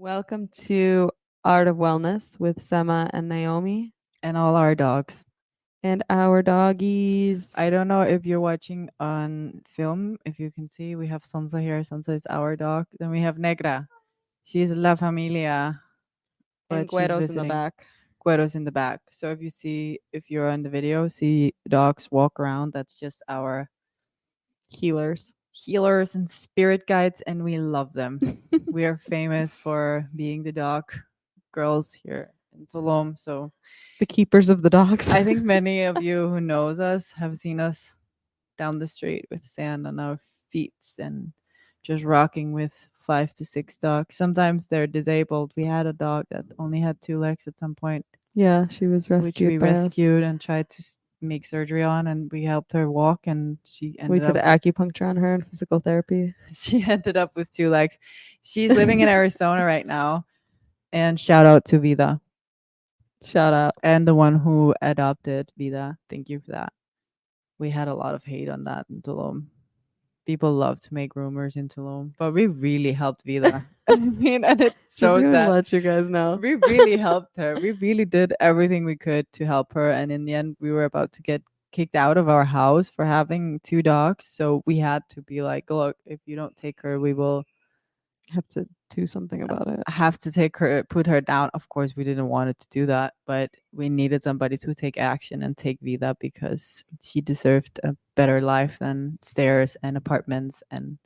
Welcome to Art of Wellness with Sema and Naomi And all our dogs. and our doggies. I don't know if you're watching on film, if you can see, we have Sansa here. Sansa is our dog. Then we have Negra. She's La Familia, And but she's Guero's in the visiting. back. Guero's in the back. So if you're on the video, see dogs walk around, that's just our Healers. healers and spirit guides, and we love them. We are famous for being the dog girls here in Tulum. So The keepers of the dogs. I think many of you who knows us have seen us down the street with sand on our feet and just rocking with 5 to 6 dogs. Sometimes they're disabled. We had a dog that only had 2 legs at some point, Yeah, she was which we rescued by us. rescued and tried to make surgery on, and we helped her walk, and We did acupuncture on her and physical therapy. she ended up with 2 legs. She's living in Arizona right now. And shout out to Vida Shout out. and the one who adopted Vida. Thank you for that. We had a lot of hate on that in Tulum. People love to make rumors in Tulum, but we really helped Vida. I mean, and it's so Just gonna sad. let you guys know. We really helped her. We really did everything we could to help her. And in the end, we were about to get kicked out of our house for having 2 dogs. So we had to be like, look, if you don't take her, we will Have to do something about it. have to take her, put her down. Of course, we didn't want it to do that, but we needed somebody to take action and take Vida because she deserved a better life than stairs and apartments and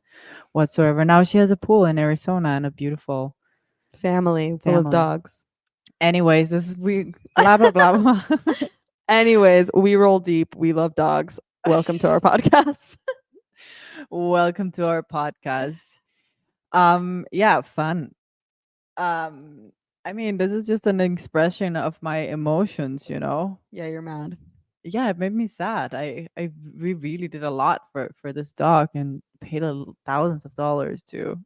whatsoever. Now she has a pool in Arizona and a beautiful Family full of family. dogs. Anyways, this is we blah blah blah blah. Anyways, we roll deep. We love dogs. Welcome to our podcast. Welcome to our podcast. Yeah, fun. I mean, this is just an expression of my emotions, you know. Yeah, you're mad. Yeah, it made me sad. We really did a lot for this dog and paid thousands of dollars to.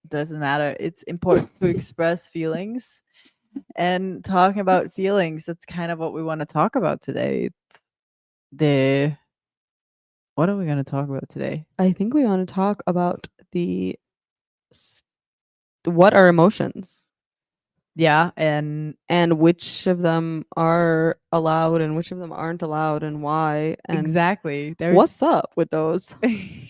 Doesn't matter. It's important to express feelings and talking about feelings. That's kind of what we want to talk about today. It's the what are we going to talk about today? I think we want to talk about what are emotions Yeah, and which of them are allowed and which of them aren't allowed and why and exactly. what's up with those.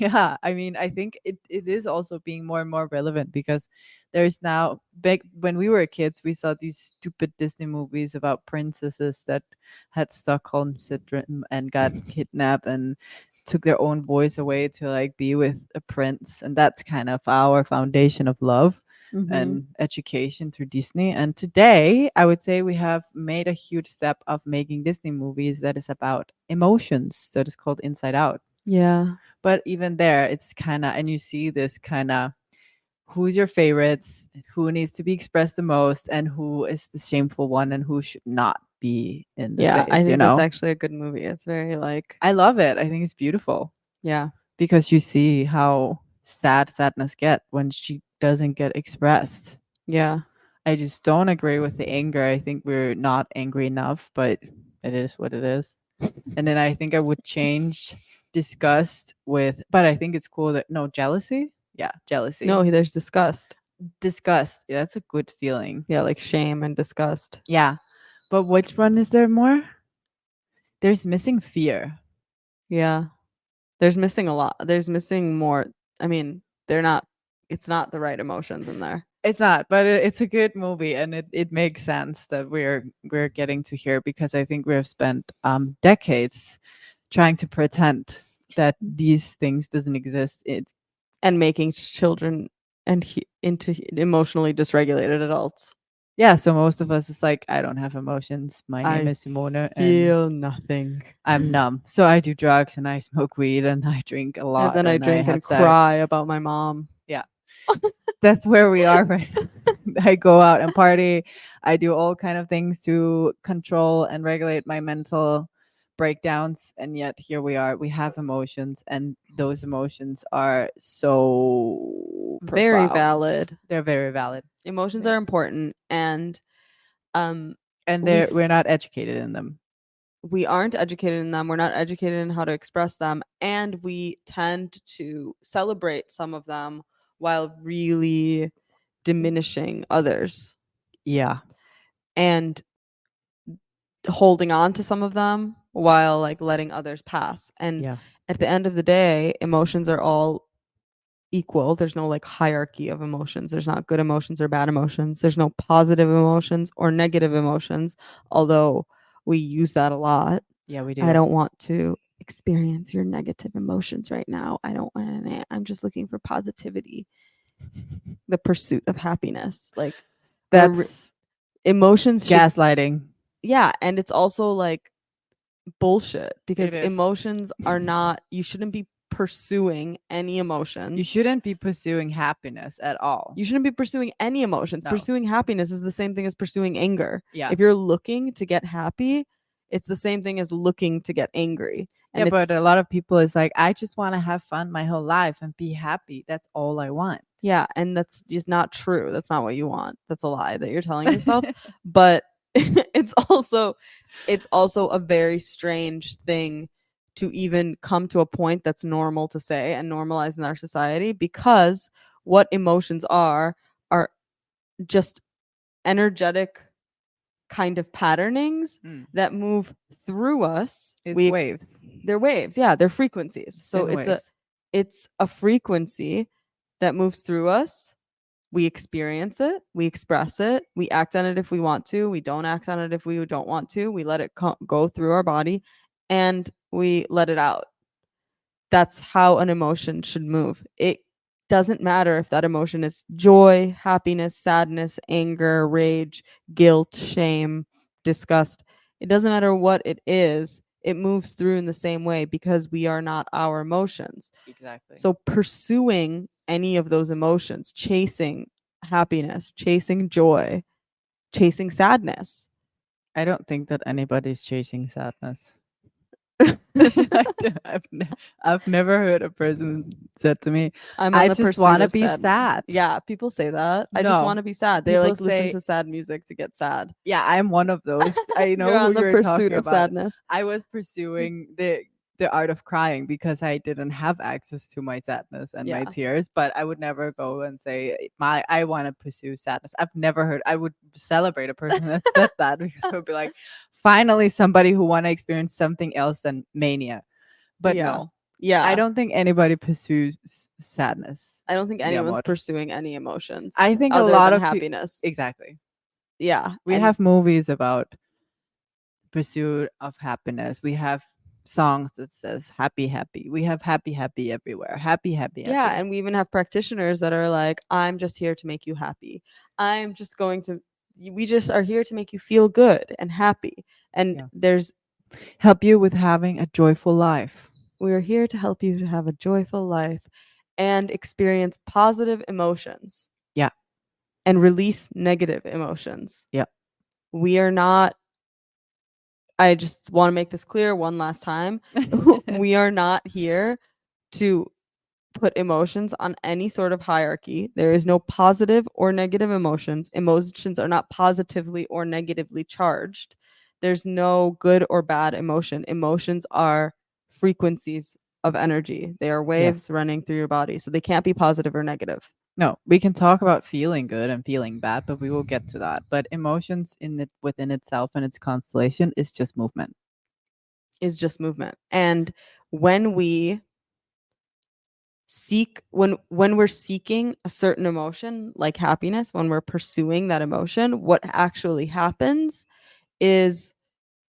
Yeah, I mean, I think it is also being more and more relevant because there's now back when we were kids, we saw these stupid Disney movies about princesses that had Stockholm syndrome and got kidnapped and took their own voice away to like be with a prince, and that's kind of our foundation of love and education through Disney. And today, I would say we have made a huge step of making Disney movies that is about emotions, that is called Inside Out. Yeah. But even there, it's kind of, and you see this kind of who's your favorites, who needs to be expressed the most, and who is the shameful one, and who should not be in the Yeah, space. I think you know, that's actually a good movie. It's very like I love it. I think it's beautiful. Yeah, because you see how sadness get when she doesn't get expressed. Yeah. I just don't agree with the anger. I think we're not angry enough, but it is what it is. And then I think I would change disgust with, but I think it's cool that no jealousy. Yeah, jealousy. No, there's disgust. Disgust. Yeah, that's a good feeling. Yeah, like shame and disgust. Yeah. But which one is there more? There's missing fear. Yeah. There's missing a lot. There's missing more. I mean, it's not the right emotions in there. It's not, but it's a good movie, and it makes sense that we're getting to here because I think we have spent decades trying to pretend that these things doesn't exist and making children into emotionally dysregulated adults. Yeah, so most of us is like, I don't have emotions. My name is Simona. Feel nothing. I'm numb. So I do drugs and I smoke weed and I drink a lot. And then I drink and cry about my mom. Yeah. That's where we are right now. I go out and party. I do all kind of things to control and regulate my mental breakdowns, and yet here we are. We have emotions, and those emotions are so very valid. They're very valid. Emotions are important, and we're not educated in them. We aren't educated in them. We're not educated in how to express them, and we tend to celebrate some of them while really diminishing others Yeah. and holding on to some of them while like letting others pass. And Yeah. at the end of the day, emotions are all equal. There's no like hierarchy of emotions. There's not good emotions or bad emotions. There's no positive emotions or negative emotions, although we use that a lot. Yeah, we I do. don't want to experience your negative emotions right now. I don't want to. I'm just looking for positivity, the pursuit of happiness. Like That's emotions should, gaslighting. yeah. And it's also like bullshit It because is. emotions are not, you shouldn't be pursuing any You emotions. shouldn't be pursuing happiness at all. You shouldn't be pursuing any emotions. No. Pursuing happiness is the same thing as pursuing anger. Yeah. If you're looking to get happy, it's the same thing as looking to get angry. Yeah, And but a it's, lot of people is like, I just want to have fun my whole life and be happy. That's all I want. yeah, and that's just not true. That's not what you want. That's a lie that you're telling yourself. But it's also a very strange thing to even come to a point that's normal to say and normalize in our society, because what emotions are just energetic kind of patternings Mm. that move through us. It's waves. They're waves, yeah, they're frequencies. So Sin waves. it's a frequency that moves through us. We experience it, we express it, we act on it if we want to, we don't act on it if we don't want to, we let it go through our body, and we let it out. That's how an emotion should move. It doesn't matter if that emotion is joy, happiness, sadness, anger, rage, guilt, shame, disgust. It doesn't matter what it is, it moves through in the same way because we are not our emotions. Exactly. So pursuing any of those emotions, chasing happiness, chasing joy, chasing sadness. I don't think that anybody's chasing sadness. I've never heard a person said to me, I'm on I the just pursuit want to of be sad. sad. Yeah, people say that. I just want No. to be sad. They People like listen say, to sad music to get sad. yeah, I'm one of those. I You're know who on the you're pursuit talking of about. sadness. I was pursuing the art of crying because I didn't have access to my sadness and my Yeah. tears, but I would never go and say I want to pursue sadness. I've never heard. I would celebrate a person that said that because I would be like, finally somebody who want to experience something else than mania. But Yeah. no, I Yeah. don't think anybody pursues sadness. I don't think Mi anyone's amor. pursuing any emotions I think a other lot than of people happiness. exactly. Yeah. We And have movies about pursuit of happiness. We have songs that says happy happy. We have happy happy everywhere. Happy happy yeah, happy. and we even have practitioners that are like, I'm just here to make you happy. I'm just going to we just are here to make you feel good and happy. And Yeah. there's Help you with having a joyful life. we are here to help you to have a joyful life and experience positive emotions. Yeah. And release negative emotions. Yeah. We are not, I just want to make this clear one last time. We are not here to put emotions on any sort of hierarchy. There is no positive or negative emotions. Emotions are not positively or negatively charged. There's no good or bad emotion. Emotions are frequencies of energy. They are waves Yes. running through your body. So they can't be positive or negative. No, we can talk about feeling good and feeling bad, but we will get to that. But emotions in it within itself and its constellation is just movement. Is just movement. And when we when we're seeking a certain emotion like happiness, when we're pursuing that emotion, what actually happens is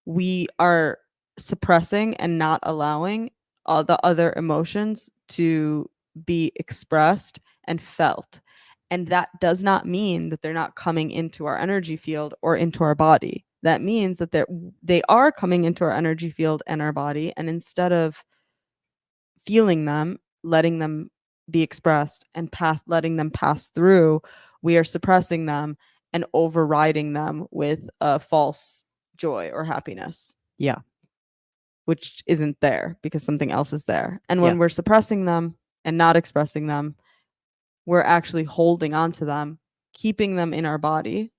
we are suppressing and not allowing all the other emotions to be expressed and felt. And that does not mean that they're not coming into our energy field or into our body. That means that they are coming into our energy field and our body. And instead of feeling them, letting them be expressed and letting them pass through, we are suppressing them and overriding them with a false joy or happiness. Yeah. Which isn't there because something else is there. And Yeah. when we're suppressing them and not expressing them, we're actually holding on to them, keeping them in our body,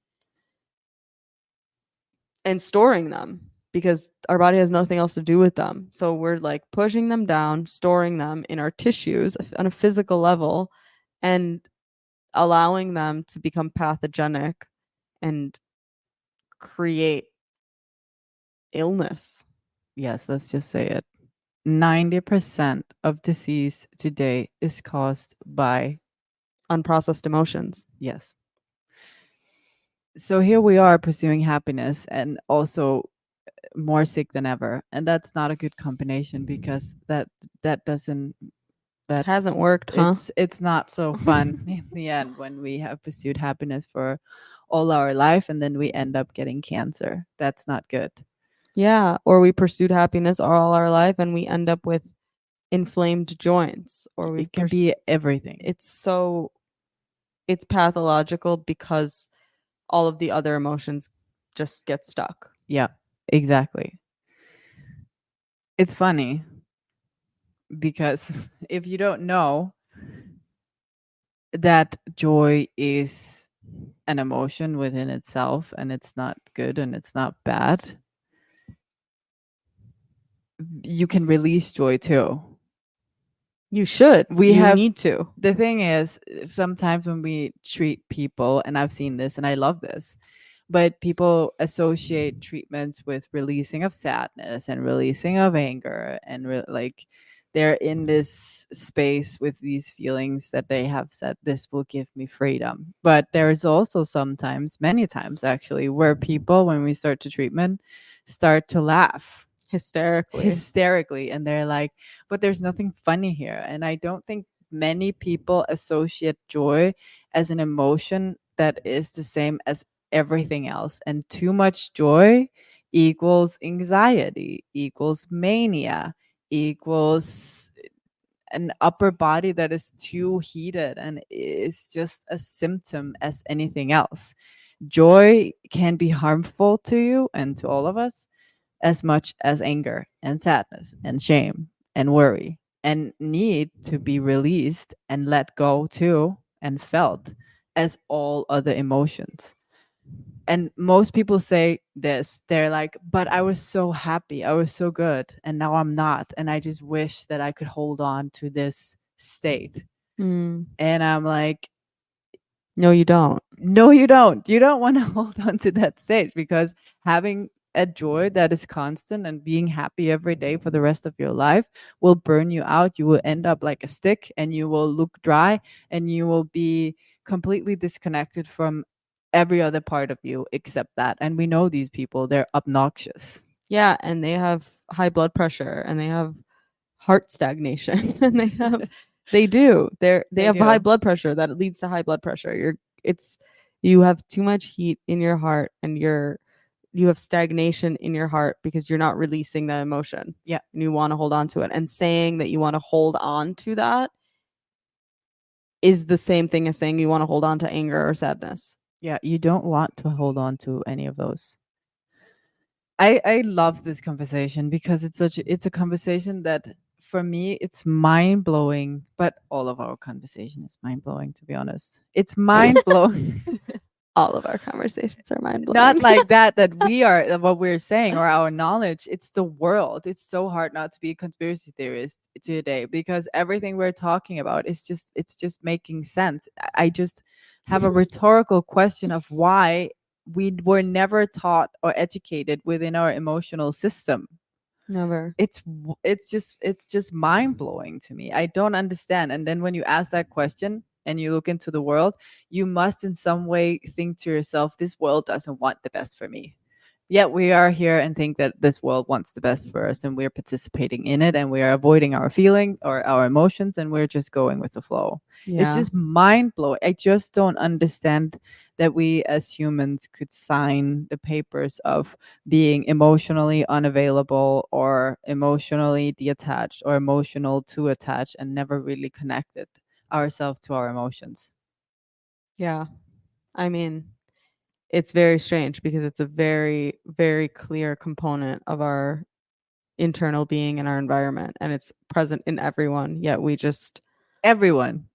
and storing them because our body has nothing else to do with them. So we're like pushing them down, storing them in our tissues on a physical level, and allowing them to become pathogenic and create illness. Yes, let's just say it. 90% of disease today is caused by, Unprocessed emotions. yes. So here we are pursuing happiness and also more sick than ever. And that's not a good combination because that doesn't that Hasn't worked, huh? it's not so fun in the end when we have pursued happiness for all our life and then we end up getting cancer. That's not good. Yeah. Or we pursued happiness all our life and we end up with inflamed joints, or It can be everything. it's pathological because all of the other emotions just get stuck. Yeah, exactly. It's funny because if you don't know that joy is an emotion within itself and it's not good and it's not bad, you can release joy too. You should. We You have need to. the thing is sometimes when we treat people, and I've seen this and I love this, but people associate treatments with releasing of sadness and releasing of anger and like they're in this space with these feelings that they have said this will give me freedom. But there's also sometimes, many times actually, where people when we start to treatment start to laugh Hysterically. hysterically and they're like, but there's nothing funny here. And I don't think many people associate joy as an emotion that is the same as everything else. And too much joy equals anxiety, equals mania, equals an upper body that is too heated and is just a symptom as anything else. Joy can be harmful to you and to all of us as much as anger and sadness and shame and worry, and need to be released and let go too and felt as all other emotions. And most people say this, they're like, but I was so happy, I was so good, and now I'm not. And I just wish that I could hold on to this state. Mm. And I'm like, No, you don't. no, you don't. You don't want to hold on to that stage because having a joy that is constant and being happy every day for the rest of your life will burn you out. You will end up like a stick and you will look dry and you will be completely disconnected from every other part of you except that. And we know these people, they're obnoxious. Yeah, and they have high blood pressure and they have heart stagnation and they do. They They have high do. blood pressure that leads to high blood pressure. It's you have too much heat in your heart and you have stagnation in your heart because you're not releasing that emotion. Yeah. And you want to hold on to it. And saying that you want to hold on to that is the same thing as saying you want to hold on to anger or sadness. Yeah. You don't want to hold on to any of those. I love this conversation because it's a conversation that for me it's mind blowing, but all of our conversation is mind blowing to be honest. It's mind blowing. All of our conversations are mind blowing. Not like that we are what we're saying or our knowledge. It's the world. It's so hard not to be a conspiracy theorist today because everything we're talking about is just it's just making sense. I just have a rhetorical question of why we were never taught or educated within our emotional system. Never. It's just mind blowing to me. I don't understand. And then when you ask that question and you look into the world, you must in some way think to yourself, this world doesn't want the best for me. Yet we are here and think that this world wants the best for us and we're participating in it and we are avoiding our feeling or our emotions and we're just going with the flow. It's Yeah. just mind blowing. I just don't understand that we as humans could sign the papers of being emotionally unavailable or emotionally detached or emotional too attached and never really connected ourselves to our emotions. Yeah. I mean, it's very strange because it's a very, very clear component of our internal being and our environment, and it's present in everyone. Yet we just Everyone.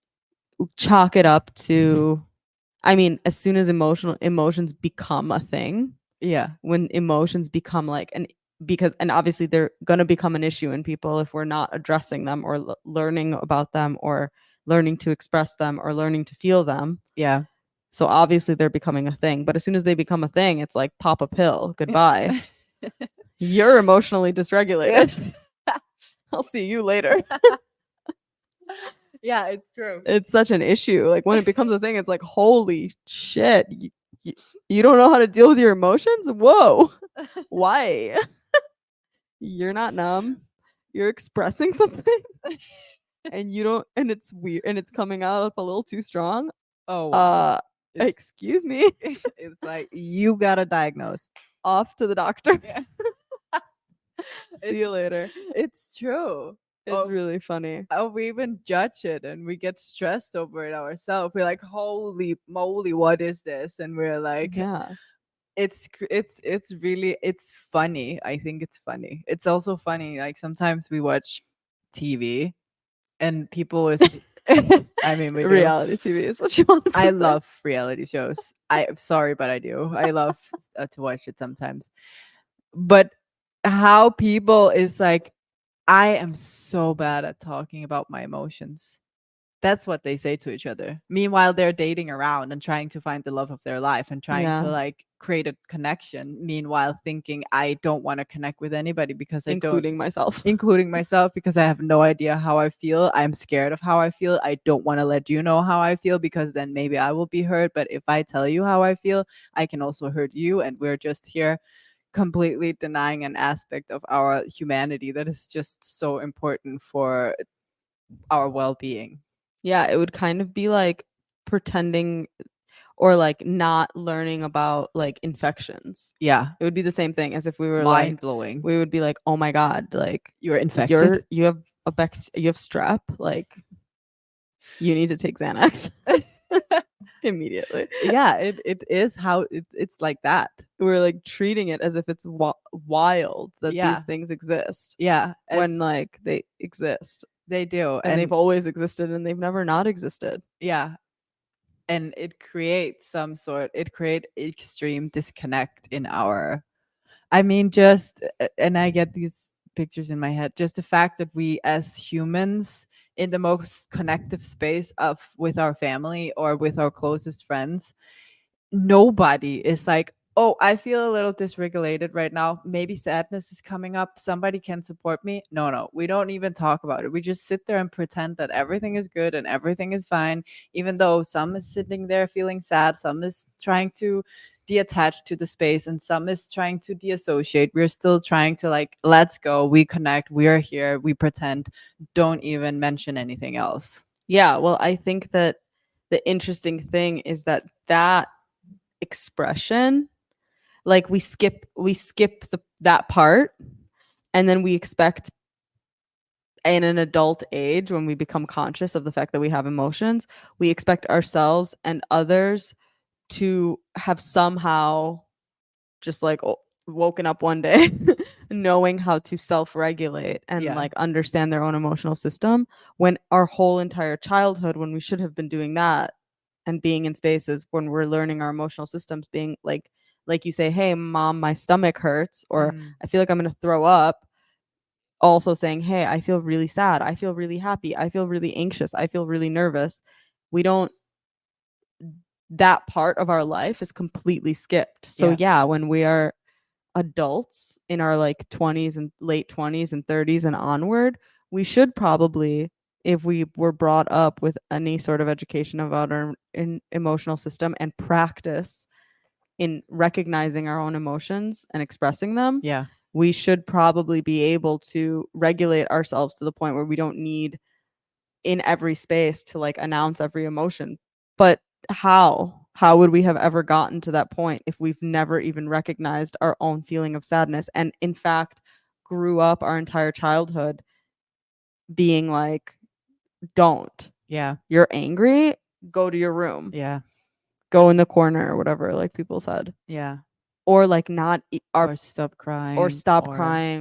chalk it up to, I mean, as soon as emotions become a thing, Yeah. when emotions become like and obviously they're going to become an issue in people if we're not addressing them or learning about them or learning to express them or learning to feel them. Yeah. So obviously they're becoming a thing. But as soon as they become a thing, it's like pop a pill. Goodbye. You're emotionally dysregulated. I'll see you later. Yeah, it's true. It's such an issue. Like when it becomes a thing, it's like, holy shit. You don't know how to deal with your emotions? Whoa. Why? You're not numb. You're expressing something and you don't, and it's weird and it's coming out a little too strong. Oh wow. Excuse me. It's like you gotta diagnose. Off to the doctor. Yeah. See you later. It's true. It's really funny. Oh, we even judge it and we get stressed over it ourselves. We're like, holy moly, what is this? And we're like, Yeah. it's really, it's funny. I think it's funny. It's also funny. Like sometimes we watch TV and people is I mean, we do. Reality TV is what you want to I say. love reality shows. I'm sorry, but I do. I love to watch it sometimes. But how people is like, I am so bad at talking about my emotions. That's what they say to each other. Meanwhile, they're dating around and trying to find the love of their life and trying Yeah. to like create a connection. Meanwhile, thinking I don't want to connect with anybody because I including don't, myself. including myself, because I have no idea how I feel. I'm scared of how I feel. I don't want to let you know how I feel because then maybe I will be hurt. But if I tell you how I feel, I can also hurt you. And we're just here completely denying an aspect of our humanity that is just so important for our well-being. Yeah, it would kind of be like pretending or like not learning about like infections. Yeah. It would be the same thing as if we were Mind like, blowing. we would be like, oh my God, like You're infected. you have you have strep, like you need to take Xanax immediately. Yeah, it is how it's like that. We're like treating it as if it's wild that Yeah. these things exist. Yeah. When like they exist. They do. And they've always existed and they've never not existed. Yeah. And it creates extreme disconnect in our, I mean, just, and I get these pictures in my head, just the fact that we as humans in the most connective space of with our family or with our closest friends, nobody is like, oh, I feel a little dysregulated right now. Maybe sadness is coming up. Somebody can support me. No, we don't even talk about it. We just sit there and pretend that everything is good and everything is fine, even though some is sitting there feeling sad, some is trying to detach to the space, and some is trying to deassociate. We're still trying to like, let's go, we connect, we are here, we pretend, don't even mention anything else. Yeah, well, I think that the interesting thing is that expression, like we skip that part, and then we expect in an adult age, when we become conscious of the fact that we have emotions, we expect ourselves and others to have somehow just like woken up one day knowing how to self-regulate and like understand their own emotional system, when our whole entire childhood, when we should have been doing that and being in spaces when we're learning our emotional systems, being like you say, hey mom, my stomach hurts, or I feel like I'm going to throw up. Also saying, hey, I feel really sad, I feel really happy, I feel really anxious, I feel really nervous. We don't, that part of our life is completely skipped. So yeah, when we are adults in our like 20s and late 20s and 30s and onward, we should probably, if we were brought up with any sort of education about our emotional system and practice in recognizing our own emotions and expressing them, we should probably be able to regulate ourselves to the point where we don't need in every space to like announce every emotion. But how would we have ever gotten to that point if we've never even recognized our own feeling of sadness, and in fact grew up our entire childhood being like, don't, you're angry, go to your room, go in the corner or whatever, like people said, or like not or stop crying,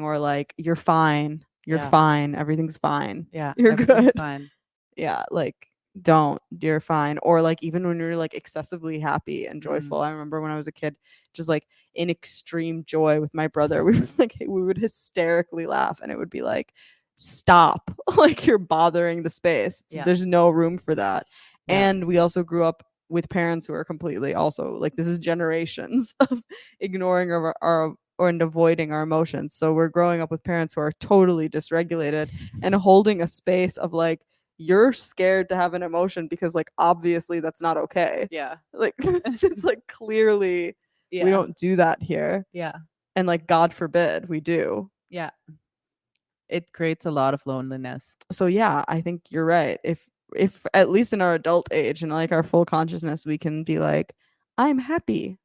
or like you're fine, fine, everything's fine, you're good, fine. Yeah, like don't, you're fine. Or like even when you're like excessively happy and joyful, I remember when I was a kid, just like in extreme joy with my brother, we would hysterically laugh, and it would be like stop. Like, you're bothering the space. Yeah. There's no room for that. Yeah. And we also grew up with parents who are completely also like, this is generations of ignoring our or and avoiding our emotions. So we're growing up with parents who are totally dysregulated and holding a space of like, you're scared to have an emotion because like obviously that's not okay. Yeah. Like, it's like clearly we Yeah. don't do that here. Yeah. And like, God forbid we do. Yeah. It creates a lot of loneliness. So yeah, I think you're right. If at least in our adult age and like our full consciousness, we can be like, I'm happy,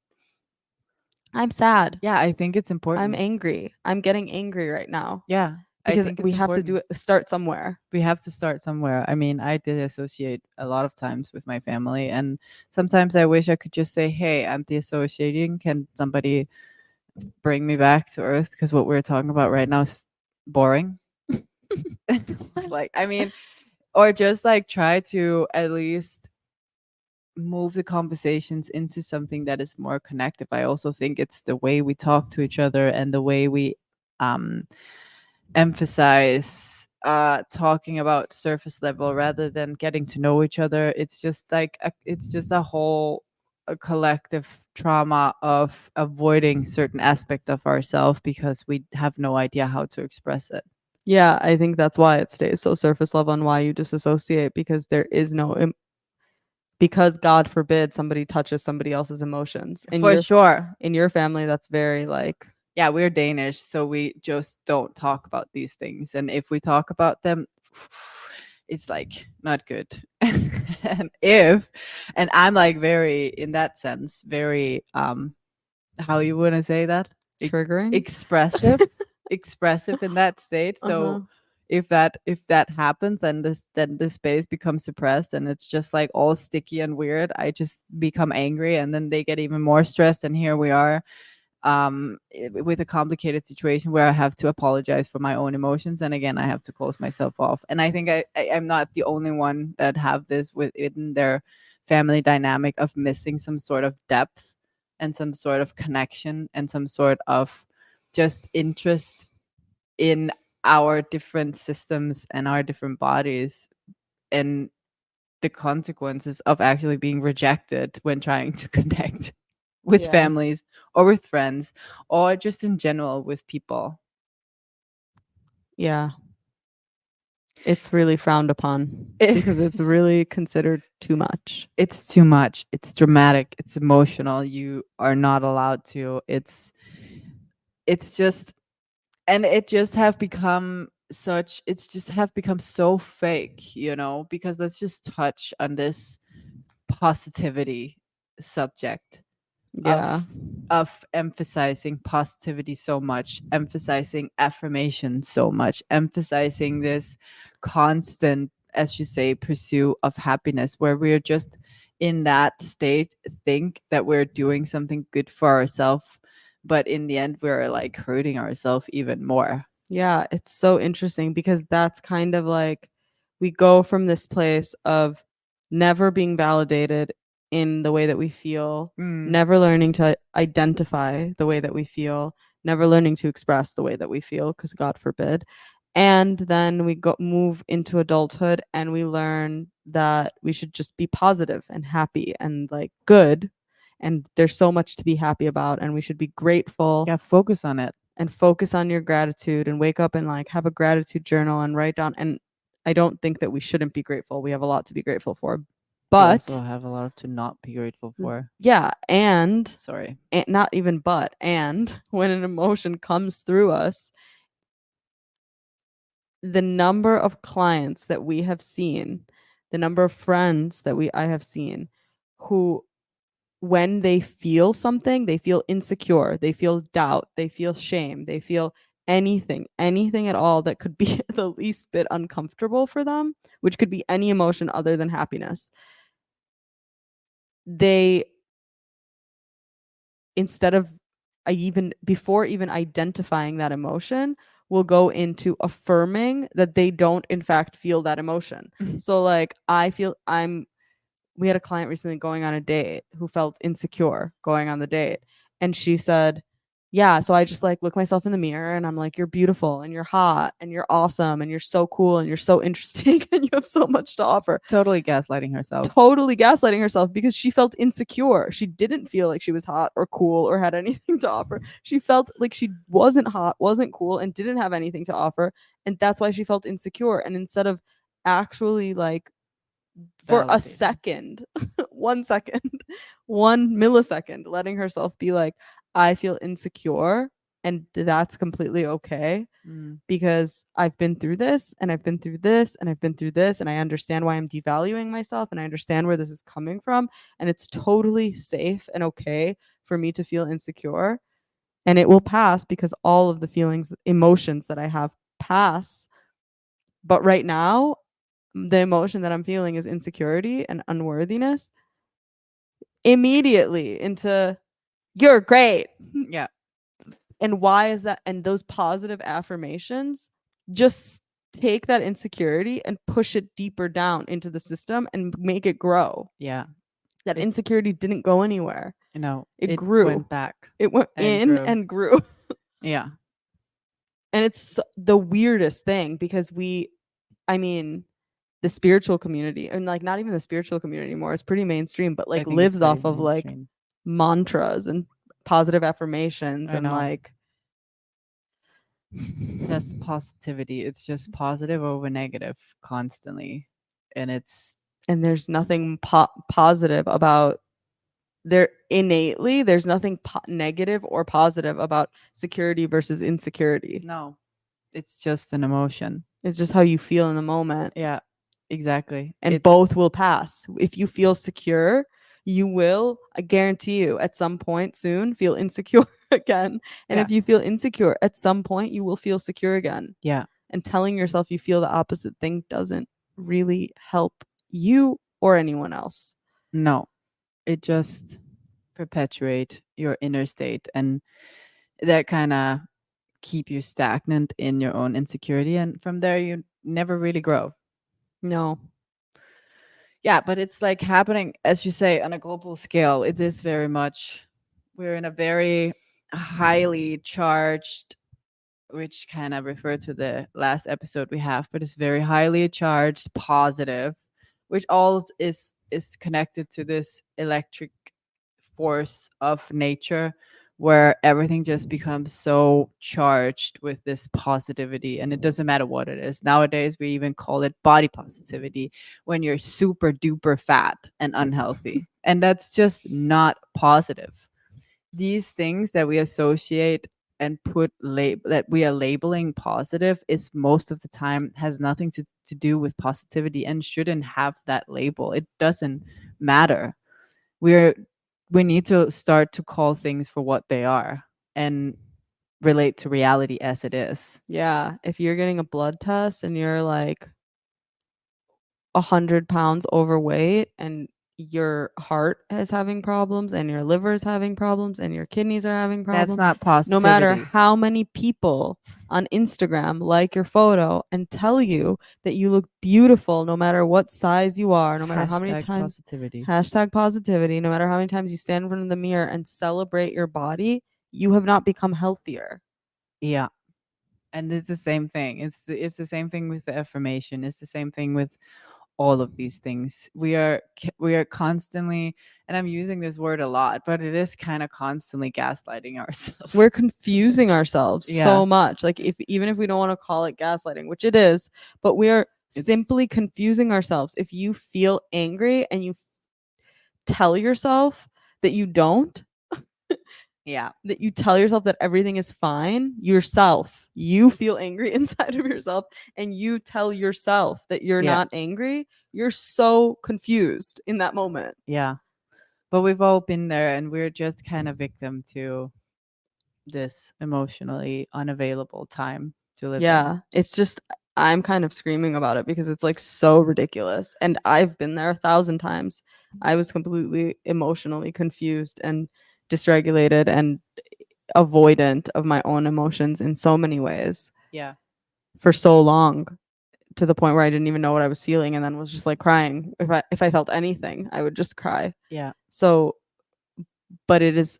I'm sad, Yeah, I think it's I'm important. angry, I'm getting angry right now. Yeah, I Because think we it's have to important. do it, start somewhere. We have to start somewhere. I mean, I did associate a lot of times with my family, and sometimes I wish I could just say, "Hey, I'm deassociating. Can somebody bring me back to earth?" Because what we're talking about right now is boring. Like, I mean, or just like try to at least move the conversations into something that is more connective. I also think it's the way we talk to each other and the way we um emphasize talking about surface level rather than getting to know each other. It's just like it's just a collective trauma of avoiding certain aspect of ourselves because we have no idea how to express it. Yeah, I think that's why it stays so surface level and why you disassociate, because there is no because God forbid somebody touches somebody else's emotions. For sure. In your family, that's very like, Yeah, we're Danish, so we just don't talk about these things. And if we talk about them, it's like not good. And I'm like very, in that sense, very, how you want to say that? triggering. Expressive, expressive in that state. Uh-huh. So if that happens and then the space becomes suppressed and it's just like all sticky and weird, I just become angry and then they get even more stressed. And here we are with a complicated situation where I have to apologize for my own emotions, and again I have to close myself off. And I think I'm not the only one that have this within their family dynamic of missing some sort of depth and some sort of connection and some sort of just interest in our different systems and our different bodies and the consequences of actually being rejected when trying to connect with Yeah. families or with friends or just in general with people. Yeah. It's really frowned upon It, because it's really considered too much. it's too much. It's dramatic. It's emotional. You are not allowed to. It's just, and it just have become such, it's just have become so fake, because let's just touch on this positivity subject Yeah. of emphasizing positivity so much, emphasizing affirmation so much, emphasizing this constant, as you say, pursuit of happiness, where we're just in that state, think that we're doing something good for ourselves, but in the end, we're like hurting ourselves even more. Yeah, it's so interesting because that's kind of like, we go from this place of never being validated in the way that we feel, Mm. never learning to identify the way that we feel, never learning to express the way that we feel, because God forbid. And then we move into adulthood and we learn that we should just be positive and happy and like good. And there's so much to be happy about, and we should be grateful. Yeah, focus on it. And focus on your gratitude and wake up and like have a gratitude journal and write down. And I don't think that we shouldn't be grateful. We have a lot to be grateful for. We also But have a lot to not be grateful for. yeah, and Sorry. not even but, and when an emotion comes through us, the number of clients that we have seen, the number of friends that I have seen who, when they feel something, they feel insecure, they feel doubt, they feel shame, they feel anything at all that could be the least bit uncomfortable for them, which could be any emotion other than happiness. They, instead of even before even identifying that emotion, will go into affirming that they don't in fact feel that emotion. So like, we had a client recently going on a date who felt insecure going on the date, and she said, yeah, so I just like look myself in the mirror and I'm like, you're beautiful and you're hot and you're awesome and you're so cool and you're so interesting and you have so much to offer. Totally gaslighting herself. Totally gaslighting herself because she felt insecure. She didn't feel like she was hot or cool or had anything to offer. She felt like she wasn't hot, wasn't cool, and didn't have anything to offer. And that's why she felt insecure. And instead of actually like for a Validating. second, 1 second, 1 millisecond, letting herself be like, I feel insecure and that's completely okay Mm. because I've been through this and I've been through this and I've been through this and I understand why I'm devaluing myself and I understand where this is coming from and it's totally safe and okay for me to feel insecure and it will pass because all of the feelings, emotions that I have pass. But right now, the emotion that I'm feeling is insecurity and unworthiness. Immediately into you're great. Yeah. And why is that? And those positive affirmations just take that insecurity and push it deeper down into the system and make it grow. Yeah. That It, insecurity didn't go anywhere. It it grew. went back It went and in grew. and grew. Yeah. And it's the weirdest thing because I mean, the spiritual community and like not even the spiritual community anymore. It's pretty mainstream, but I like think it's lives pretty off of like mainstream. mantras and positive affirmations I and know. like Just positivity. It's just positive over negative constantly. And it's, and there's nothing positive about there innately there's nothing negative or positive about security versus insecurity. no, it's just an emotion. It's just how you feel in the moment. Yeah, exactly. And both will pass. If you feel secure, you will, I guarantee you, at some point soon feel insecure again. And Yeah. if you feel insecure, at some point you will feel secure again. Yeah. And telling yourself you feel the opposite thing doesn't really help you or anyone else. No, it just perpetuate your inner state, and that kind of keep you stagnant in your own insecurity, and from there you never really grow. No. Yeah, but it's like happening, as you say, on a global scale. It is very much, we're in a very highly charged, which kind of refer to the last episode we have, but it's very highly charged positive, which all is connected to this electric force of nature, where everything just becomes so charged with this positivity, and it doesn't matter what it is. Nowadays we even call it body positivity when you're super duper fat and unhealthy, and that's just not positive. These things that we associate and put that we are labeling positive is most of the time has nothing to do with positivity and shouldn't have that label. It doesn't matter. we're we need to start to call things for what they are and relate to reality as it is. Yeah. If you're getting a blood test and you're like 100 pounds overweight and your heart is having problems and your liver is having problems and your kidneys are having That's problems, not no matter positivity. how many people on Instagram like your photo and tell you that you look beautiful no matter what size you are, no matter how many Hashtag times positivity. hashtag positivity, no matter how many times you stand in front of the mirror and celebrate your body, you have not become healthier. Yeah. And it's the same thing. It's the same thing with the affirmation. It's the same thing with all of these things. We are constantly, and I'm using this word a lot, but it is kind of constantly gaslighting ourselves. We're confusing ourselves Yeah. so much. Like if even if we don't want to call it gaslighting, which it is, but we are It's simply confusing ourselves. If you feel angry and you tell yourself that you don't, yeah. that you tell yourself that everything is fine, yourself, you feel angry inside of yourself and you tell yourself that you're Yeah. not angry, you're so confused in that moment. Yeah. But we've all been there, and we're just kind of victim to this emotionally unavailable time to live in. Yeah, it's just I'm kind of screaming about it because it's like so ridiculous. And I've been there 1,000 times. I was completely emotionally confused and dysregulated and avoidant of my own emotions in so many ways Yeah. for so long to the point where I didn't even know what I was feeling and then was just like crying. If I felt anything, I would just cry. Yeah. So, but it is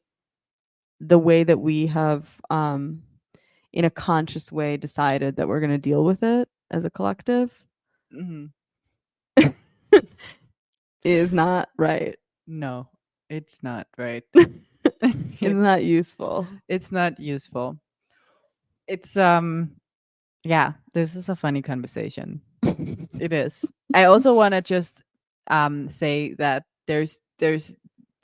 the way that we have in a conscious way decided that we're going to deal with it as a collective Mhm. is not right. No, it's not right. It's It's not useful. it's not useful. It's yeah, this is a funny conversation. It is. I also want to just say that there's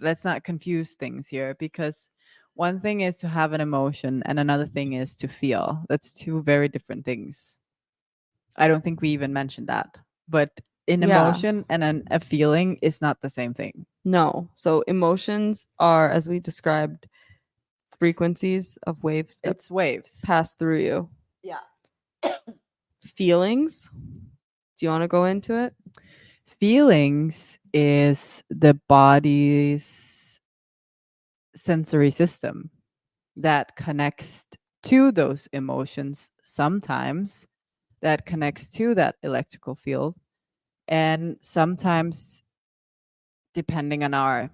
let's not confuse things here, because one thing is to have an emotion and another thing is to feel. That's two very different things. I don't think we even mentioned that. But an Yeah. emotion and a feeling is not the same thing. No. So emotions are, as we described, frequencies of waves that It's waves. pass through you. Yeah. Feelings. Do you want to go into it? Feelings is the body's sensory system that connects to those emotions, sometimes that connects to that electrical field, and sometimes, depending on our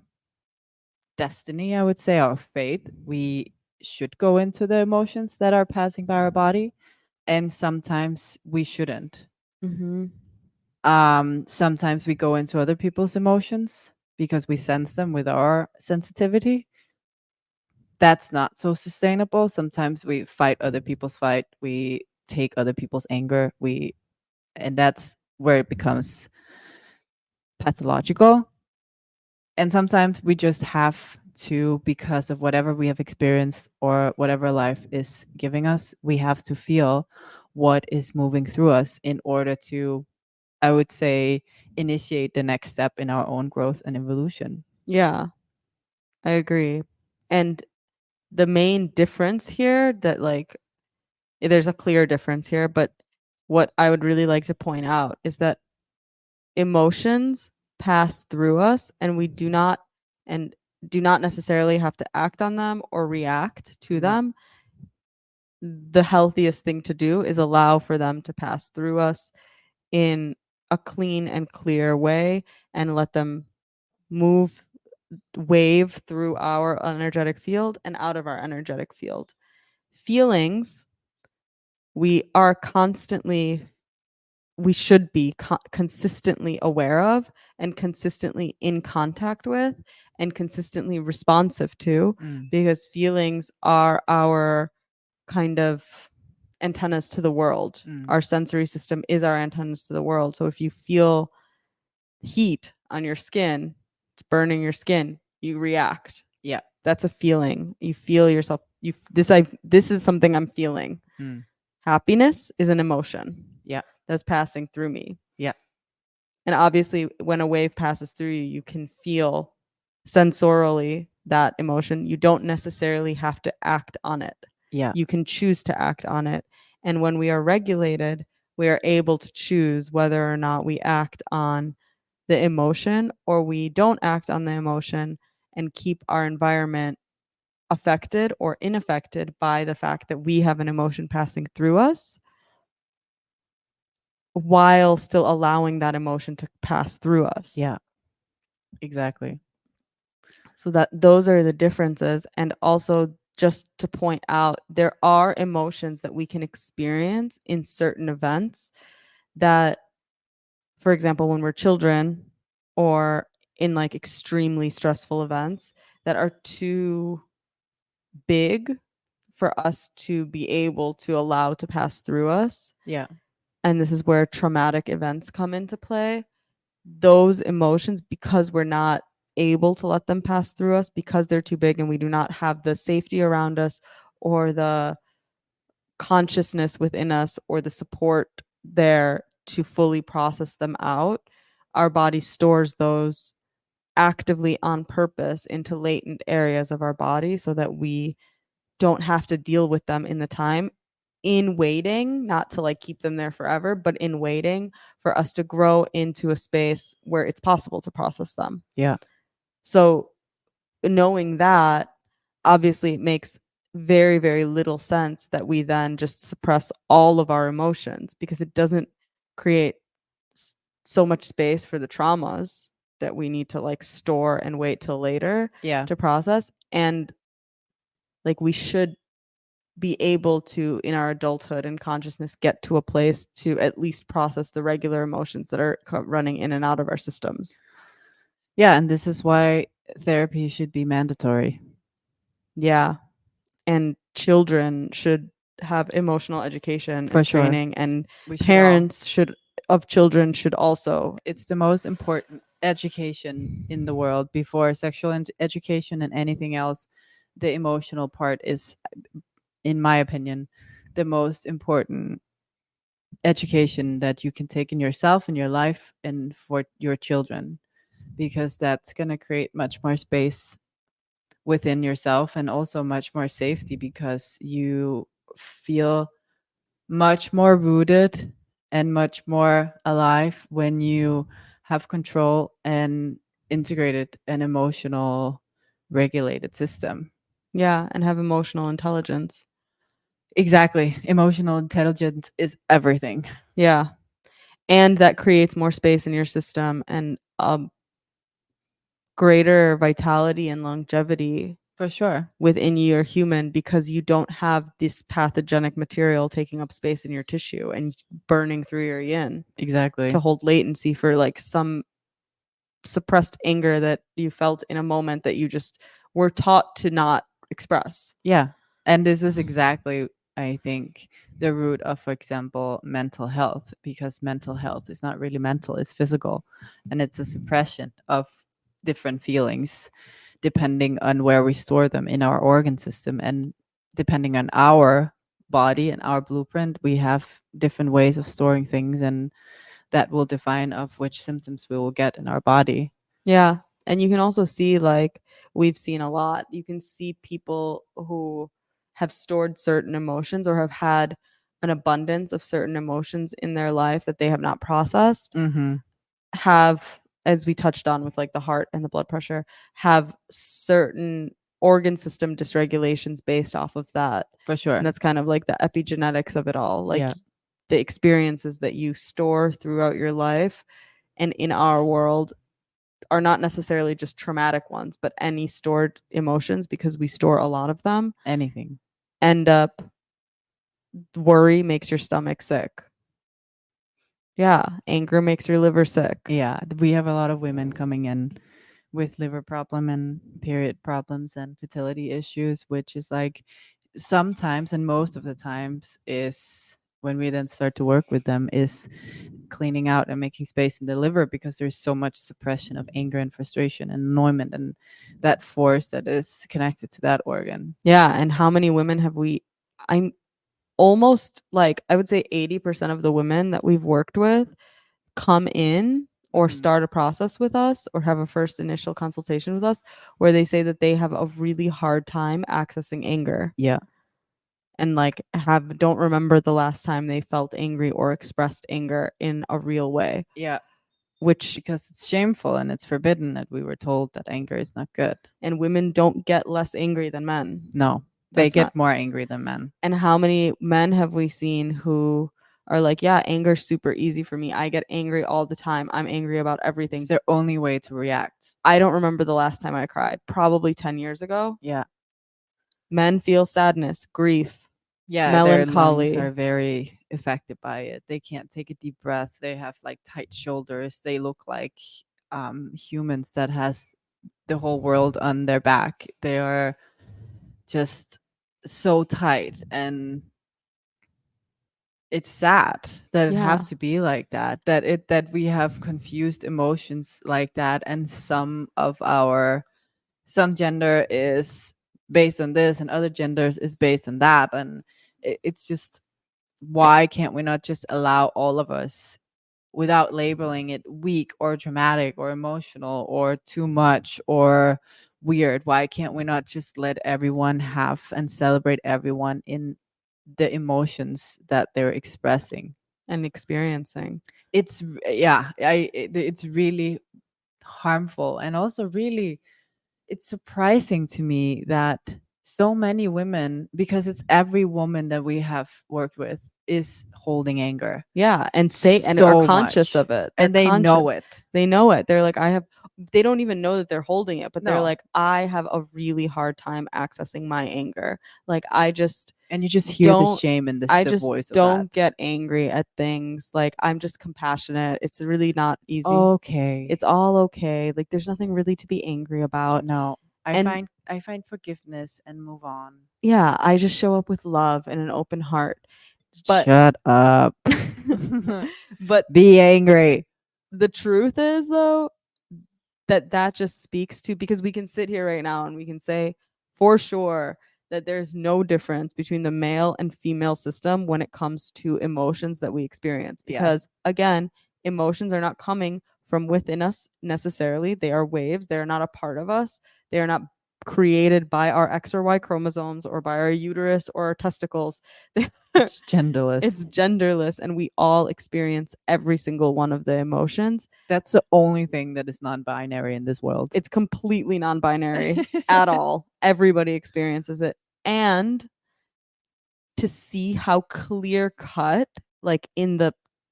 destiny, I would say, our fate, we should go into the emotions that are passing by our body, and sometimes we shouldn't. Mm-hmm. Sometimes we go into other people's emotions because we sense them with our sensitivity. That's not so sustainable. Sometimes we fight other people's fight. We take other people's anger. And that's where it becomes pathological. And sometimes we just have to, because of whatever we have experienced or whatever life is giving us, we have to feel what is moving through us in order to, I would say, initiate the next step in our own growth and evolution. Yeah, I agree. And the main difference here that like there's a clear difference here, but what I would really like to point out is that emotions pass through us and we and do not necessarily have to act on them or react to No. them. The healthiest thing to do is allow for them to pass through us in a clean and clear way and let them move, wave through our energetic field and out of our energetic field. Feelings, we are constantly, we should be consistently aware of and consistently in contact with and consistently responsive to, Mm, because feelings are our kind of antennas to the world. mm. Our sensory system is our antennas to the world. So if you feel heat on your skin, it's burning your skin, you react. Yeah. That's a feeling. You feel yourself. This is something I'm feeling. Mm. Happiness is an emotion Yeah. that's passing through me. Yeah. And obviously, when a wave passes through you, you can feel sensorially that emotion. You don't necessarily have to act on it. Yeah. You can choose to act on it. And when we are regulated, we are able to choose whether or not we act on the emotion or we don't act on the emotion and keep our environment affected or unaffected by the fact that we have an emotion passing through us while still allowing that emotion to pass through us. Yeah. Exactly. So that those are the differences. And also, just to point out, there are emotions that we can experience in certain events that, for example, when we're children or in like extremely stressful events that are too big for us to be able to allow to pass through us. Yeah. And this is where traumatic events come into play. Those emotions, because we're not able to let them pass through us because they're too big and we do not have the safety around us or the consciousness within us or the support there to fully process them out, our body stores those actively on purpose into latent areas of our body so that we don't have to deal with them in the time, in waiting, not to like keep them there forever, but in waiting for us to grow into a space where it's possible to process them. Yeah. So knowing that, obviously it makes very, very little sense that we then just suppress all of our emotions because it doesn't create so much space for the traumas that we need to like store and wait till later Yeah. to process. And Like we should be able to, in our adulthood and consciousness, get to a place to at least process the regular emotions that are running in and out of our systems. Yeah, and this is why therapy should be mandatory. Yeah. And children should have emotional education For and sure. training, and We should all. parents should of children should also. It's the most important education in the world before sexual education and anything else. The emotional part is, in my opinion, the most important education that you can take in yourself, in your life, and for your children, because that's going to create much more space within yourself and also much more safety, because you feel much more rooted and much more alive when you have control and integrated an emotional regulated system. Yeah, and have emotional intelligence. Exactly. Emotional intelligence is everything. Yeah. And that creates more space in your system and greater vitality and longevity For sure. within your human, because you don't have this pathogenic material taking up space in your tissue and burning through your yin Exactly. to hold latency for like some suppressed anger that you felt in a moment that you just were taught to not express. Yeah. And this is exactly, I think, the root of, for example, mental health, because mental health is not really mental, it's physical. And it's a suppression of different feelings depending on where we store them in our organ system. And depending on our body and our blueprint, we have different ways of storing things. And that will define of which symptoms we will get in our body. Yeah. And you can also see, like, we've seen a lot. You can see people who have stored certain emotions or have had an abundance of certain emotions in their life that they have not processed, Mm-hmm. have, as we touched on with like the heart and the blood pressure, have certain organ system dysregulations based off of that. For sure. And that's kind of like the epigenetics of it all. Like Yeah. the experiences that you store throughout your life and in our world are not necessarily just traumatic ones, but any stored emotions, because we store a lot of them, Anything. end up, worry makes your stomach sick. Yeah, anger makes your liver sick. Yeah, we have a lot of women coming in with liver problem and period problems and fertility issues, which is like sometimes and most of the times is when we then start to work with them is cleaning out and making space in the liver, because there's so much suppression of anger and frustration and annoyment and that force that is connected to that organ. Yeah, and how many women have we, I'm almost like, I would say 80% of the women that we've worked with come in or Mhm. start a process with us or have a first initial consultation with us where they say that they have a really hard time accessing anger Yeah. and like don't remember the last time they felt angry or expressed anger in a real way, Yeah. which, Because it's shameful and it's forbidden, that we were told that anger is not good. and women don't get less angry than men. No, they That's get not. more angry than men. And how many men have we seen who are like, yeah, anger's super easy for me. I get angry all the time. I'm angry about everything. It's their only way to react. I don't remember the last time I cried. Probably 10 years ago. Yeah. Men feel sadness, grief, Yeah, their lungs are melancholy. very affected by it. They can't take a deep breath. They have like tight shoulders. They look like humans that has the whole world on their back. They are just so tight, and it's sad that it Yeah. have to be like that. That we have confused emotions like that, and some gender is based on this and other genders is based on that, and it's just, why can't we not just allow all of us without labeling it weak or dramatic or emotional or too much or weird? Why can't we not just let everyone have and celebrate everyone in the emotions that they're expressing And experiencing. it's yeah it's really harmful, and also really it's surprising to me that so many women, because it's every woman that we have worked with, is holding anger Yeah, and are so conscious much. of it. They're And they know conscious. it. They know it. They're like, they don't even know that they're holding it, but they're No. like, I have a really hard time accessing my anger. Like, I just And you just hear the don't shame in I the just voice of that. don't get angry at things. Like, I'm just compassionate. It's really not easy. Okay. It's all okay. Like, there's nothing really to be angry about. No. And I find forgiveness and move on. yeah, I just show up with love and an open heart. But Shut up. but Be angry. the truth is, though, that just speaks to, because we can sit here right now and we can say for sure that there's no difference between the male and female system when it comes to emotions that we experience, Yes. because again, emotions are not coming from within us necessarily. They are waves. They are not a part of us. They are not created by our X or Y chromosomes or by our uterus or our testicles. It's genderless. It's genderless, and we all experience every single one of the emotions. That's the only thing that is non-binary in this world. It's completely non-binary at all. Everybody experiences it. And to see how clear cut, like in the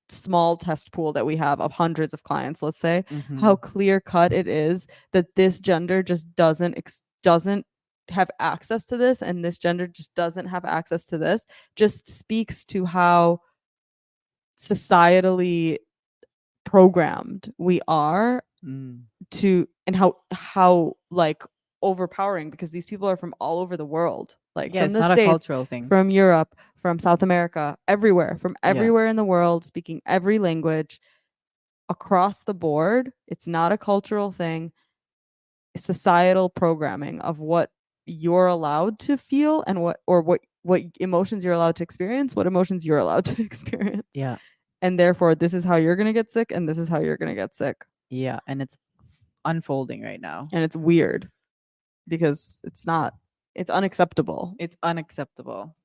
small test pool that we have of hundreds of clients, let's say, how clear cut it is that this gender just doesn't have access to this, and this gender just doesn't have access to this, just speaks to how societally programmed we are to, and how like overpowering, because these people are from all over the world, like Yeah, from it's the not a States, cultural thing. from Europe, from South America, everywhere, from everywhere in the world, speaking every language across the board. It's not a cultural thing. Societal programming of what you're allowed to feel, and what emotions you're allowed to experience, what emotions you're allowed to experience. Yeah. And therefore, this is how you're going to get sick, and this is how you're going to get sick. Yeah, and it's unfolding right now. And it's weird because it's unacceptable. It's unacceptable.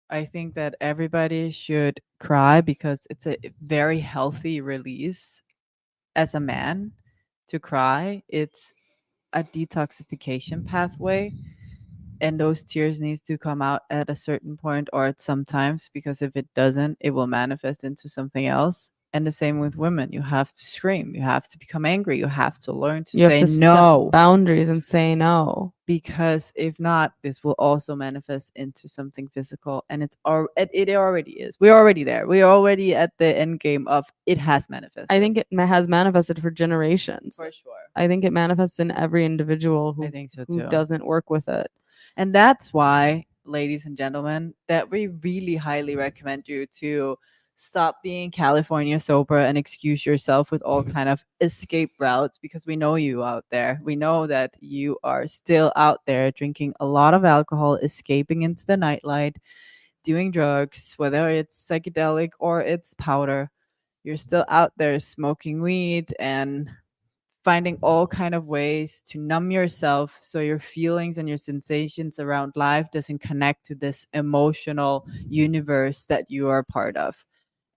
I think that everybody should cry because it's a very healthy release as a man to cry. It's a detoxification pathway, and those tears needs to come out at a certain point or at some times, because if it doesn't, it will manifest into something else. And the same with women. You have to scream, you have to become angry, you have to learn to You have say to no, set boundaries and say no. because if not, this will also manifest into something physical. And it already is. We're already there. We're already at the end game of it has manifested. I think it has manifested for generations. For sure. I think it manifests in every individual I who think so who too. doesn't work with it. And that's why, ladies and gentlemen, that we really highly recommend you to stop being California sober and excuse yourself with all kind of escape routes, because we know you out there. We know that you are still out there drinking a lot of alcohol, escaping into the nightlight, doing drugs, whether it's psychedelic or it's powder. You're still out there smoking weed and finding all kind of ways to numb yourself so your feelings and your sensations around life doesn't connect to this emotional universe that you are part of.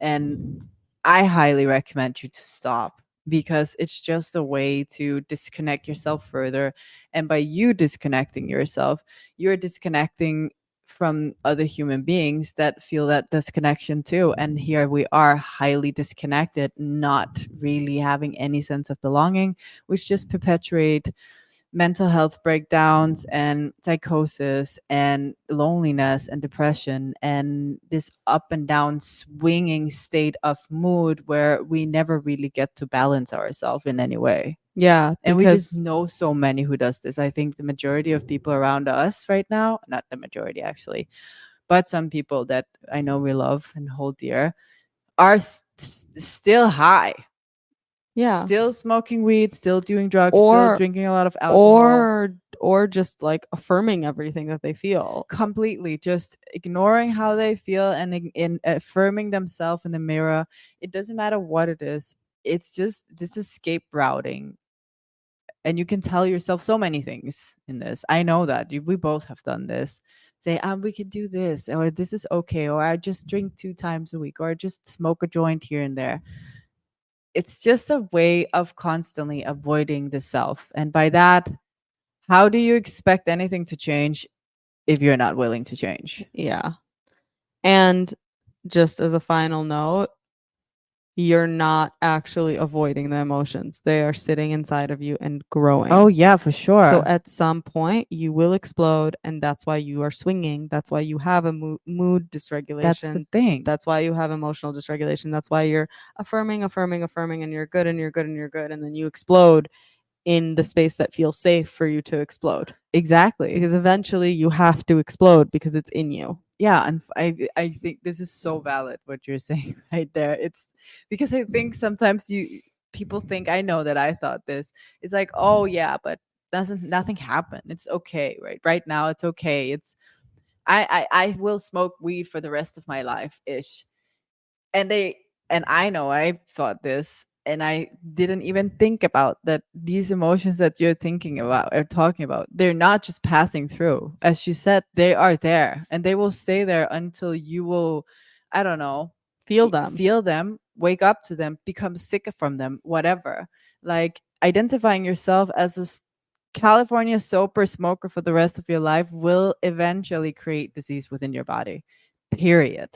And I highly recommend you to stop, because it's just a way to disconnect yourself further. And by you disconnecting yourself, you're disconnecting from other human beings that feel that disconnection too. And here we are, highly disconnected, not really having any sense of belonging, which just perpetuate mental health breakdowns and psychosis and loneliness and depression and this up and down swinging state of mood where we never really get to balance ourselves in any way. Yeah, And we just because know so many who does this. I think the majority of people around us right now, not the majority actually, but some people that I know we love and hold dear, are still high, yeah, still smoking weed, still doing drugs, still or drinking a lot of alcohol. or just like affirming everything that they feel. Completely just ignoring how they feel and in affirming themselves in the mirror. It doesn't matter what it is. It's just this escape routing. And you can tell yourself so many things in this. I know that we both have done this. Say, we could do this, or this is okay, or I just drink 2 times a week, or I just smoke a joint here and there. It's just a way of constantly avoiding the self. And by that, how do you expect anything to change if you're not willing to change? Yeah. And just as a final note, you're not actually avoiding the emotions. They are sitting inside of you and growing. Oh yeah, for sure. So at some point, you will explode, and that's why you are swinging. That's why you have a mood dysregulation. That's the thing. That's why you have emotional dysregulation. That's why you're affirming, affirming, affirming, and you're good, and you're good, and you're good, and then you explode in the space that feels safe for you to explode. Exactly. Because eventually you have to explode because it's in you. Yeah, and I think this is so valid what you're saying right there. It's because I think sometimes people think, I know that I thought this. It's like, oh yeah, but doesn't nothing happen. It's okay, right now it's okay. It's I will smoke weed for the rest of my life ish. And I know I thought this, and I didn't even think about that these emotions that you're thinking about or talking about, they're not just passing through. As you said, they are there, and they will stay there until you will, I don't know, feel them, wake up to them, become sick from them, whatever. Like identifying yourself as a California sober smoker for the rest of your life will eventually create disease within your body, period.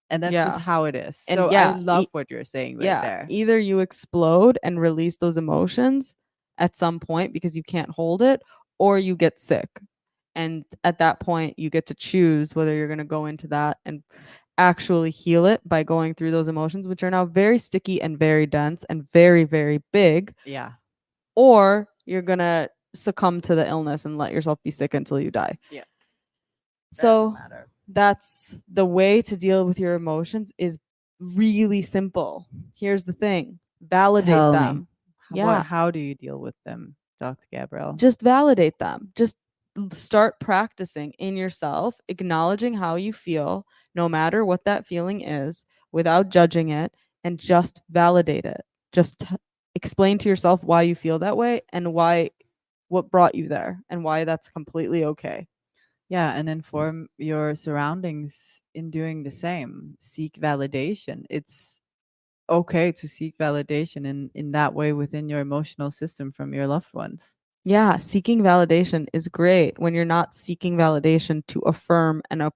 And that's just how it is. And So I love what you're saying right there. Either you explode and release those emotions at some point because you can't hold it, or you get sick. And at that point, you get to choose whether you're going to go into that and actually heal it by going through those emotions, which are now very sticky and very dense and very, very big. Yeah. Or you're going to succumb to the illness and let yourself be sick until you die. Yeah. So that's the way to deal with your emotions is really simple. Here's the thing. Validate Tell them. me. How do you deal with them, Dr. Gabrielle? Just validate them. Just start practicing in yourself, acknowledging how you feel, no matter what that feeling is, without judging it, and just validate it. Just explain to yourself why you feel that way and what brought you there and why that's completely okay. Yeah, and inform your surroundings in doing the same. Seek validation. It's okay to seek validation in that way within your emotional system from your loved ones. Yeah, seeking validation is great when you're not seeking validation to affirm and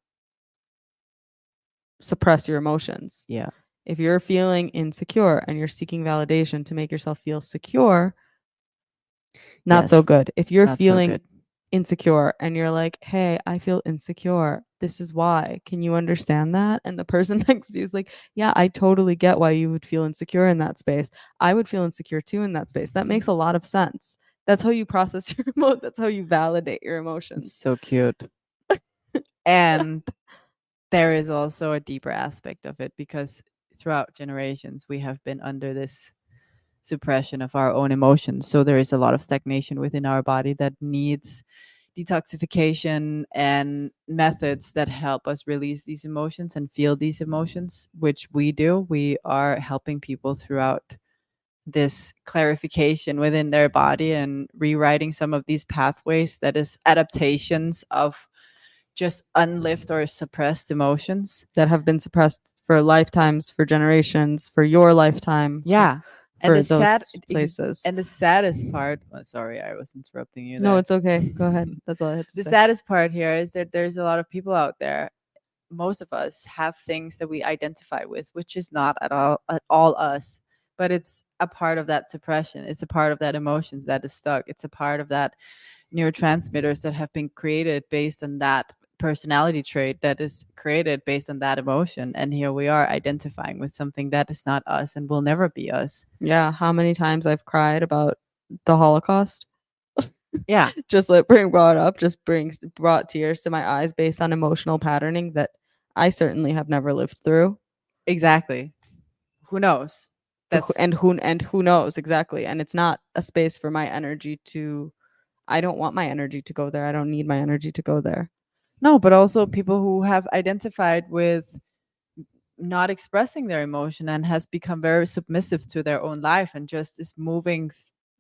suppress your emotions. Yeah. If you're feeling insecure and you're seeking validation to make yourself feel secure, not so good. If you're feeling insecure and you're like, hey, I feel insecure, this is why, can you understand that? And the person next to you is like, yeah, I totally get why you would feel insecure in that space. I would feel insecure too in that space. That makes a lot of sense. That's how you process your emotions. That's how you validate your emotions. It's so cute. And there is also a deeper aspect of it, because throughout generations we have been under this suppression of our own emotions. So there is a lot of stagnation within our body that needs detoxification and methods that help us release these emotions and feel these emotions, which we do. We are helping people throughout this clarification within their body and rewriting some of these pathways, that is adaptations of just unlived or suppressed emotions that have been suppressed for lifetimes, for generations, for your lifetime. Yeah. For and the those places. And the saddest part, sorry, I was interrupting you there. No, it's okay. Go ahead. That's all I had to The say. saddest part here is that there's a lot of people out there. Most of us have things that we identify with, which is not at all us, but it's a part of that suppression. It's a part of that emotions that is stuck. It's a part of that neurotransmitters that have been created based on that personality trait that is created based on that emotion. And here we are identifying with something that is not us and will never be us. Yeah. How many times I've cried about the Holocaust? Yeah. Just brought tears to my eyes based on emotional patterning that I certainly have never lived through. Exactly. Who knows? And who knows exactly. And it's not a space for my energy to. I don't want my energy to go there. I don't need my energy to go there. No, but also people who have identified with not expressing their emotion and has become very submissive to their own life and just is moving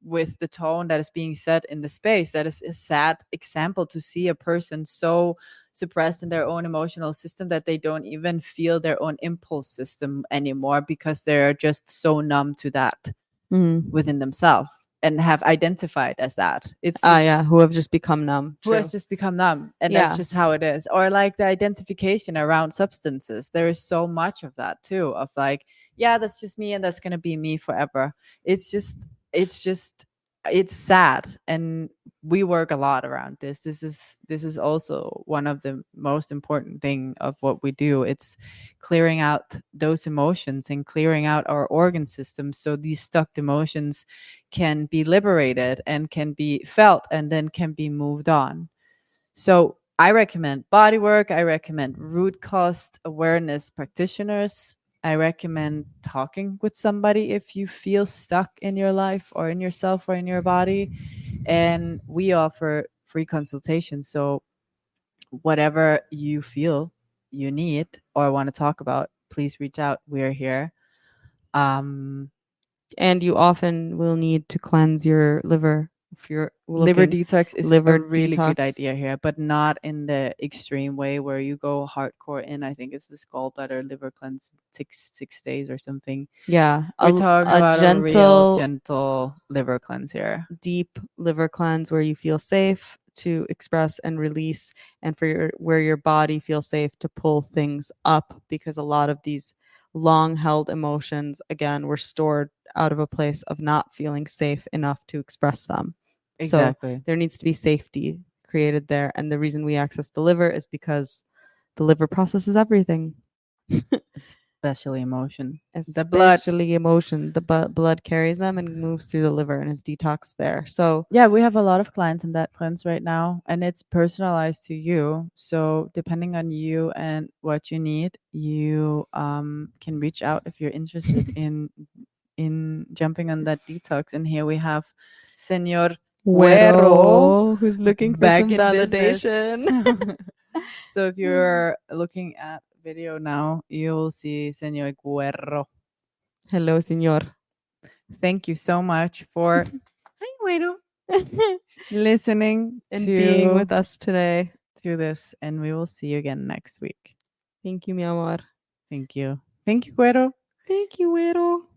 with the tone that is being set in the space. That is a sad example to see a person so suppressed in their own emotional system that they don't even feel their own impulse system anymore, because they're just so numb to that within themselves. and have identified as that. It's Ah, just yeah, who have just become numb. who True. has just become numb, and that's Yeah. just how it is. Or like the identification around substances, there is so much of that too, of like, yeah, that's just me and that's going to be me forever. It's just it's sad, and we work a lot around this is also one of the most important thing of what we do. It's clearing out those emotions and clearing out our organ systems so these stuck emotions can be liberated and can be felt and then can be moved on. So I recommend body work. I recommend root cause awareness practitioners. I recommend talking with somebody if you feel stuck in your life or in yourself or in your body. And we offer free consultations. So whatever you feel you need or want to talk about, please reach out. We're here. Um, And you often will need to cleanse your liver if you're Liver looking. detox is a Liver really good detox. idea here, but not in the extreme way where you go hardcore in. I think it's this gallbladder liver cleanse 6 days or something. Yeah, We're talking a about a real gentle, gentle liver cleanse here. deep liver cleanse where you feel safe to express and release, and for where your body feels safe to pull things up, because a lot of these long held emotions again were stored out of a place of not feeling safe enough to express them. So Exactly. there needs to be safety created there, and the reason we access the liver is because the liver processes everything. Especially emotion. The blood. Especially emotion. The blood carries them and moves through the liver and is detoxed there. So Yeah, we have a lot of clients in that cleanse right now, and it's personalized to you. So depending on you and what you need, you can reach out if you're interested in jumping on that detox. And here we have Senor Guerro Güero, who's looking for back some in business. validation. So if you're looking at video now, you'll see Senor Guerro. Hello, señor. Thank you so much for hi, Guerro, listening And being to with us today. this, and we will see you again next week. Thank you, mi amor. Thank you. Thank you, Guero. Thank you, Güero.